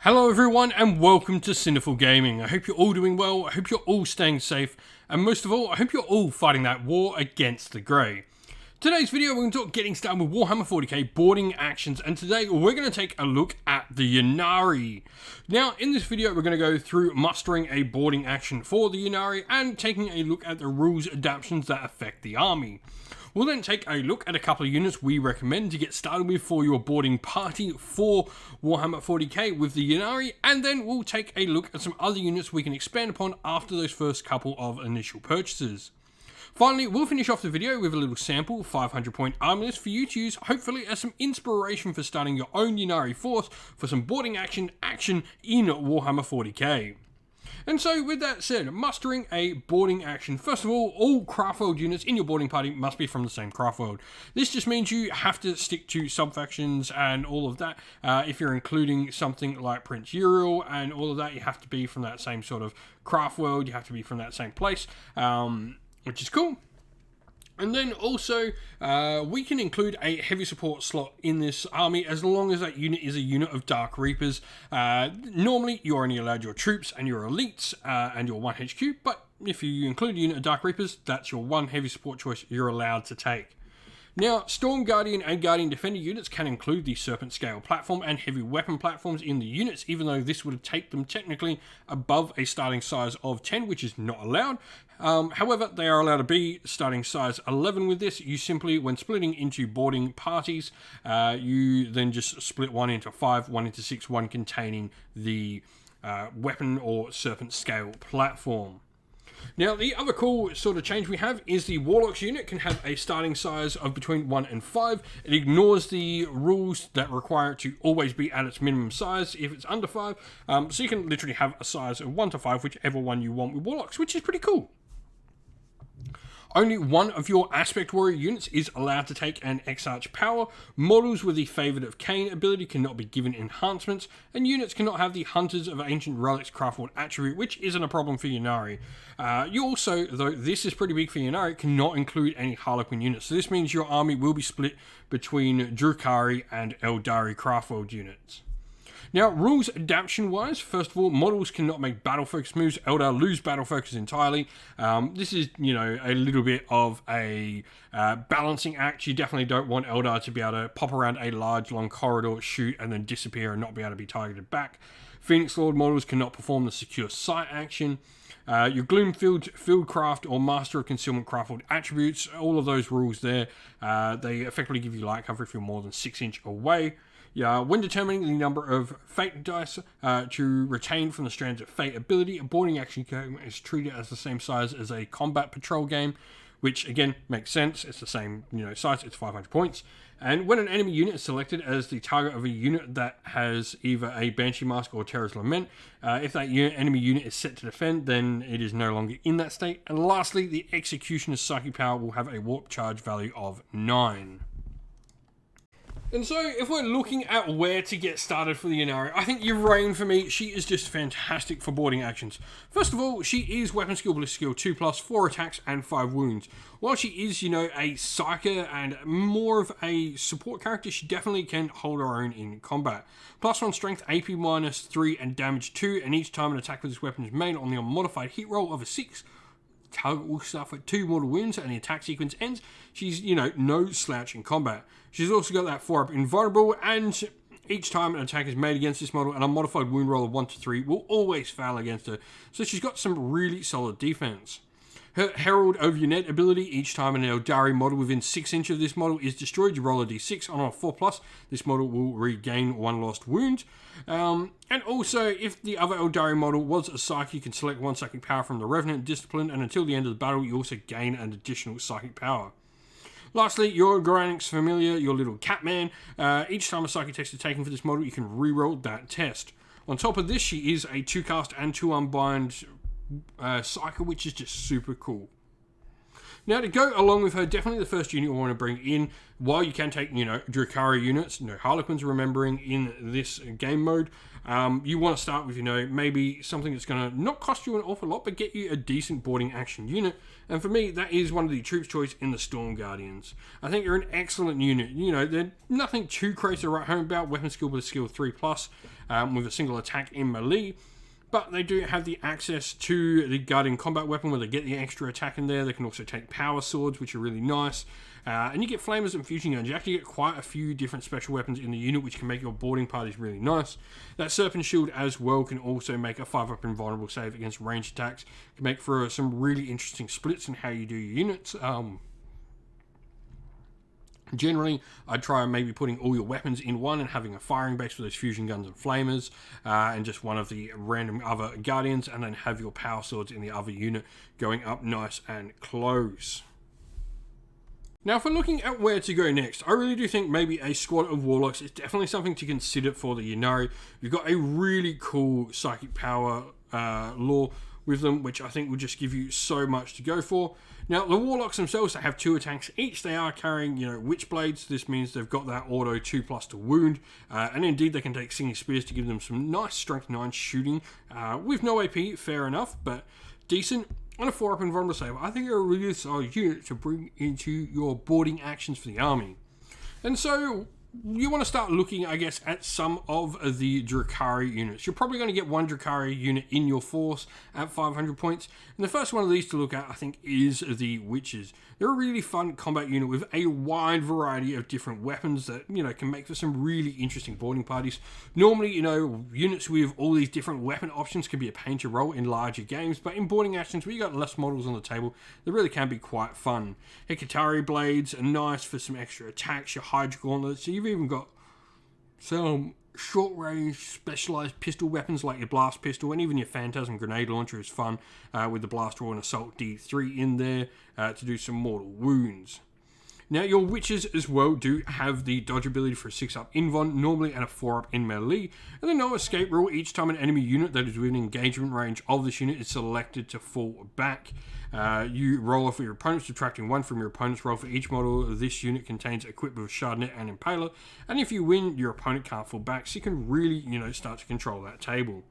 Hello everyone and welcome to Cineful Gaming. I hope you're all doing well, I hope you're all staying safe, and most of all, I hope you're all fighting that war against the grey. Today's video we're going to talk getting started with Warhammer 40k boarding actions, and today we're going to take a look at the Ynnari. Now in this video we're going to go through mustering a boarding action for the Ynnari and taking a look at the rules adaptations that affect the army. We'll then take a look at a couple of units we recommend to get started with for your boarding party for Warhammer 40k with the Ynnari, and then we'll take a look at some other units we can expand upon after those first couple of initial purchases. Finally, we'll finish off the video with a little sample 500 point army list for you to use, hopefully as some inspiration for starting your own Ynnari force for some boarding action in Warhammer 40k. And so with that said, mustering a boarding action. First of all craftworld units in your boarding party must be from the same craftworld. This just means you have to stick to sub-factions and all of that. If you're including something like Prince Uriel and all of that, you have to be from that same sort of craftworld. You have to be from that same place, which is cool. And then also, we can include a heavy support slot in this army as long as that unit is a unit of Dark Reapers. Normally, you're only allowed your troops and your elites and your 1 HQ, but if you include a unit of Dark Reapers, that's your one heavy support choice you're allowed to take. Now, Storm Guardian and Guardian Defender units can include the Serpent Scale platform and heavy weapon platforms in the units, even though this would take them technically above a starting size of 10, which is not allowed. However, they are allowed to be starting size 11 with this. You simply, when splitting into boarding parties, you then just split one into 5, one into 6, one containing the weapon or Serpent Scale platform. Now, the other cool sort of change we have is the Warlocks unit can have a starting size of between 1 and 5. It ignores the rules that require it to always be at its minimum size if it's under 5. So you can literally have a size of 1 to 5, whichever one you want with Warlocks, which is pretty cool. Only one of your Aspect Warrior units is allowed to take an Exarch power. Models with the Favoured of Cain ability cannot be given enhancements, and units cannot have the Hunters of Ancient Relics Craftworld attribute, which isn't a problem for Ynnari. You also, though this is pretty big for Ynnari, cannot include any Harlequin units. So this means your army will be split between Drukhari and Eldar Craftworld units. Now, rules adaptation-wise, first of all, models cannot make battle focus moves. Eldar lose battle focus entirely. This is, a little bit of a balancing act. You definitely don't want Eldar to be able to pop around a large, long corridor, shoot, and then disappear and not be able to be targeted back. Phoenix Lord models cannot perform the secure sight action. Your Gloomfield, Fieldcraft, or Master of Concealment Craftworld attributes, all of those rules there, they effectively give you light cover if you're more than 6 inch away. Yeah, when determining the number of fate dice to retain from the Strands of Fate ability, a boarding action game is treated as the same size as a combat patrol game, which again makes sense. It's the same size. It's 500 points. And when an enemy unit is selected as the target of a unit that has either a Banshee Mask or Terror's Lament, if that enemy unit is set to defend, then it is no longer in that state. And lastly, the Executioner's Psychic Power will have a warp charge value of 9. And so, if we're looking at where to get started for the Ynnari, I think Yvraine, for me, she is just fantastic for boarding actions. First of all, she is Weapon Skill, Ballistic Skill 2+, 4 attacks and 5 wounds. While she is, a psyker and more of a support character, she definitely can hold her own in combat. +1 Strength, AP -3, and damage 2, and each time an attack with this weapon is made on the unmodified hit roll of a 6, target will suffer 2 mortal wounds and the attack sequence ends. She's, no slouch in combat. She's also got that 4-up invulnerable, and each time an attack is made against this model, an unmodified wound roll of 1 to 3 will always fail against her. So she's got some really solid defense. Her Herald over your net ability, each time an Eldari model within 6 inches of this model is destroyed, you roll a d6. On a 4+, this model will regain 1 lost wound. And also, if the other Eldari model was a Psychic, you can select 1 Psychic Power from the Revenant Discipline, and until the end of the battle, you also gain an additional Psychic Power. Lastly, your Goranik's Familiar, your little Catman. Each time a Psychic test is taken for this model, you can reroll that test. On top of this, she is a 2-cast and 2 unbind Psyker, which is just super cool. Now, to go along with her, definitely the first unit you want to bring in, while you can take, Drukhari units, Harlequins remembering in this game mode, you want to start with, maybe something that's going to not cost you an awful lot, but get you a decent boarding action unit. And for me, that is one of the troops choice in the Storm Guardians. I think they're an excellent unit. They're nothing too crazy to write home about. Weapon skill with a skill 3+, with a single attack in melee. But they do have the access to the Guardian combat weapon where they get the extra attack in there. They can also take power swords, which are really nice. And you get flamers and fusion guns. You actually get quite a few different special weapons in the unit, which can make your boarding parties really nice. That Serpent Shield as well can also make a 5-up invulnerable save against ranged attacks. Can make for some really interesting splits in how you do your units. Generally, I'd try maybe putting all your weapons in one and having a firing base for those fusion guns and flamers, and just one of the random other guardians, and then have your power swords in the other unit going up nice and close. Now, if we're looking at where to go next, I really do think maybe a squad of Warlocks is definitely something to consider for the Ynnari. You've got a really cool psychic power lore with them, which I think will just give you so much to go for. Now, the Warlocks themselves, they have 2 attacks each. They are carrying, Witchblades. This means they've got that auto 2+ to wound. And indeed, they can take Singing Spears to give them some nice Strength 9 shooting. With no AP, fair enough, but decent. On a 4-up invulnerable save, I think they're a really solid unit to bring into your boarding actions for the army. And so, you want to start looking, I guess, at some of the Drukhari units. You're probably going to get one Drukhari unit in your force at 500 points. And the first one of these to look at, I think, is the Witches. They're a really fun combat unit with a wide variety of different weapons that, can make for some really interesting boarding parties. Normally, units with all these different weapon options can be a pain to roll in larger games, but in boarding actions where you got less models on the table, they really can be quite fun. Hekatari blades are nice for some extra attacks, your Hydra gauntlets, so you've even got some short-range specialized pistol weapons like your blast pistol, and even your phantasm grenade launcher is fun with the blast roll and assault D3 in there to do some mortal wounds. Now, your Witches as well do have the dodge ability for a 6-up invuln, normally, and a 4-up in melee, and the no escape rule. Each time an enemy unit that is within engagement range of this unit is selected to fall back, you roll off your opponent, subtracting 1 from your opponent's roll for each model. This unit contains equipped with Shardnet and Impaler, and if you win, your opponent can't fall back, so you can really, start to control that table.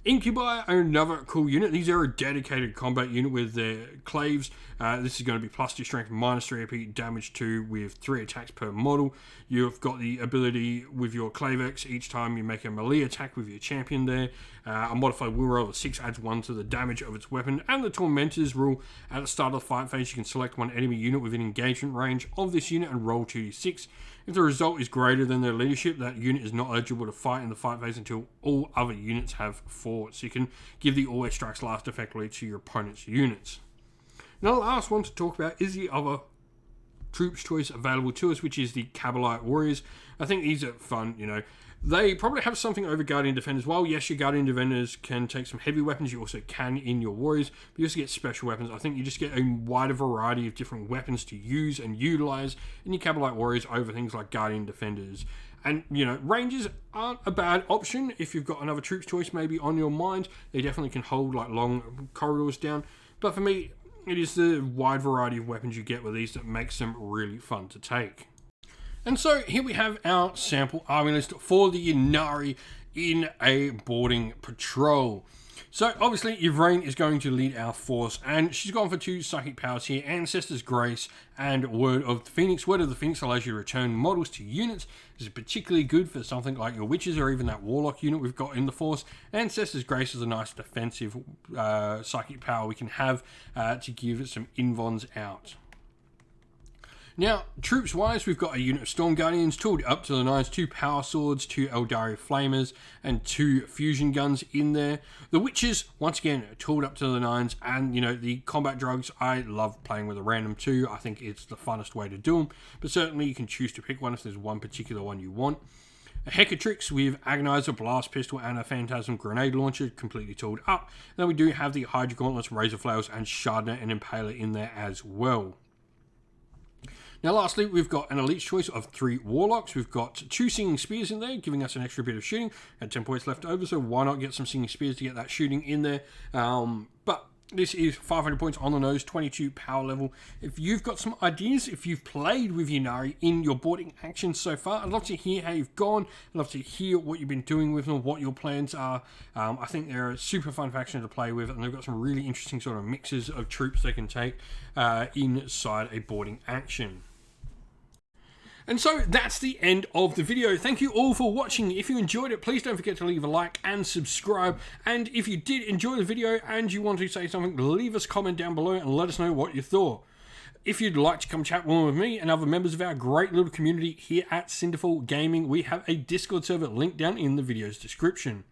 Incubi are another cool unit. These are a dedicated combat unit with their claves. This is going to be +2 strength, -3 AP, damage 2 with 3 attacks per model. You've got the ability with your Clavex, each time you make a melee attack with your champion there. A modified will roll of 6 adds 1 to the damage of its weapon. And the Tormentors rule, at the start of the fight phase, you can select one enemy unit within engagement range of this unit and roll 2d6. If the result is greater than their leadership, that unit is not eligible to fight in the fight phase until all other units have fought. So you can give the Always Strikes Last effectively to your opponent's units. Now, the last one to talk about is the other troops choice available to us, which is the Kabbalite Warriors. I think these are fun, They probably have something over Guardian Defenders. While, yes, your Guardian Defenders can take some heavy weapons, you also can in your Warriors, but you also get special weapons. I think you just get a wider variety of different weapons to use and utilize in your Kabbalite Warriors over things like Guardian Defenders. And, Rangers aren't a bad option if you've got another troops choice maybe on your mind. They definitely can hold, long corridors down. But for me, it is the wide variety of weapons you get with these that makes them really fun to take. And so here we have our sample army list for the Ynnari in a boarding patrol. So obviously Yvraine is going to lead our force, and she's gone for 2 psychic powers here, Ancestor's Grace and Word of the Phoenix. Word of the Phoenix allows you to return models to units. This is particularly good for something like your Witches or even that Warlock unit we've got in the force. Ancestor's Grace is a nice defensive psychic power we can have to give some invulns out. Now, troops-wise, we've got a unit of Storm Guardians tooled up to the 9s, 2 Power Swords, 2 Eldar Flamers, and 2 Fusion Guns in there. The Witches, once again, tooled up to the 9s, and, the combat drugs, I love playing with a random 2. I think it's the funnest way to do them, but certainly you can choose to pick one if there's one particular one you want. A Hecatrix with Agonizer, Blast Pistol, and a Phantasm Grenade Launcher, completely tooled up. Then we do have the Hydra Gauntlets, Razor Flails, and Shardnet and Impaler in there as well. Now, lastly, we've got an elite choice of 3 Warlocks. We've got 2 Singing Spears in there, giving us an extra bit of shooting. Had 10 points left over, so why not get some Singing Spears to get that shooting in there? But This is 500 points on the nose, 22 power level. If you've got some ideas, if you've played with Ynnari in your boarding actions so far, I'd love to hear how you've gone. I'd love to hear what you've been doing with them, what your plans are. I think they're a super fun faction to play with, and they've got some really interesting sort of mixes of troops they can take inside a boarding action. And so that's the end of the video. Thank you all for watching. If you enjoyed it, please don't forget to leave a like and subscribe. And if you did enjoy the video and you want to say something, leave us a comment down below and let us know what you thought. If you'd like to come chat more with me and other members of our great little community here at Cinderfall Gaming, we have a Discord server linked down in the video's description.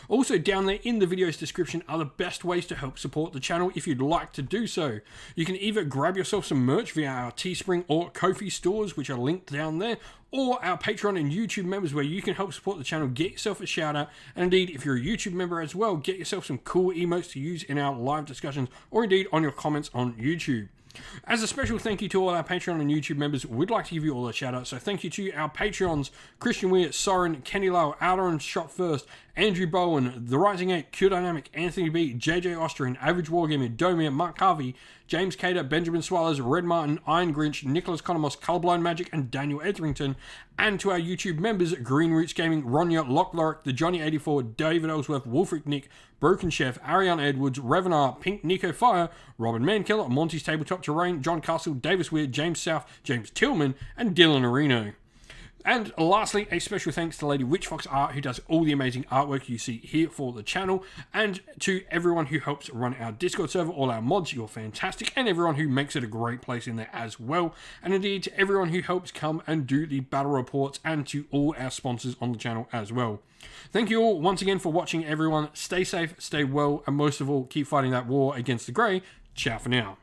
Also down there in the video's description are the best ways to help support the channel if you'd like to do so. You can either grab yourself some merch via our Teespring or Ko-fi stores, which are linked down there, or our Patreon and YouTube members where you can help support the channel, get yourself a shout out, and indeed if you're a YouTube member as well, get yourself some cool emotes to use in our live discussions or indeed on your comments on YouTube. As a special thank you to all our Patreon and YouTube members, we'd like to give you all a shout out. So thank you to our Patreons, Christian Weir, Soren, Kenny Lowe, Outer Shot First, Andrew Bowen, The Rising 8, Q Dynamic, Anthony B, JJ Austrian, Average Wargamer, Domir, Mark Harvey, James Cater, Benjamin Swallows, Red Martin, Iron Grinch, Nicholas Conomos, Colorblind Magic, and Daniel Etherington. And to our YouTube members, Green Roots Gaming, Ronya, Lock Lorick, The Johnny84, David Ellsworth, Wolfric Nick, Broken Chef, Ariane Edwards, Revenar, Pink Nico Fire, Robin Mankiller, Monty's Tabletop Terrain, John Castle, Davis Weir, James South, James Tillman, and Dylan Areno. And lastly, a special thanks to Lady Witchfox Art, who does all the amazing artwork you see here for the channel, and to everyone who helps run our Discord server, all our mods, you're fantastic, and everyone who makes it a great place in there as well, and indeed to everyone who helps come and do the battle reports, and to all our sponsors on the channel as well. Thank you all once again for watching, everyone. Stay safe, stay well, and most of all, keep fighting that war against the Grey. Ciao for now.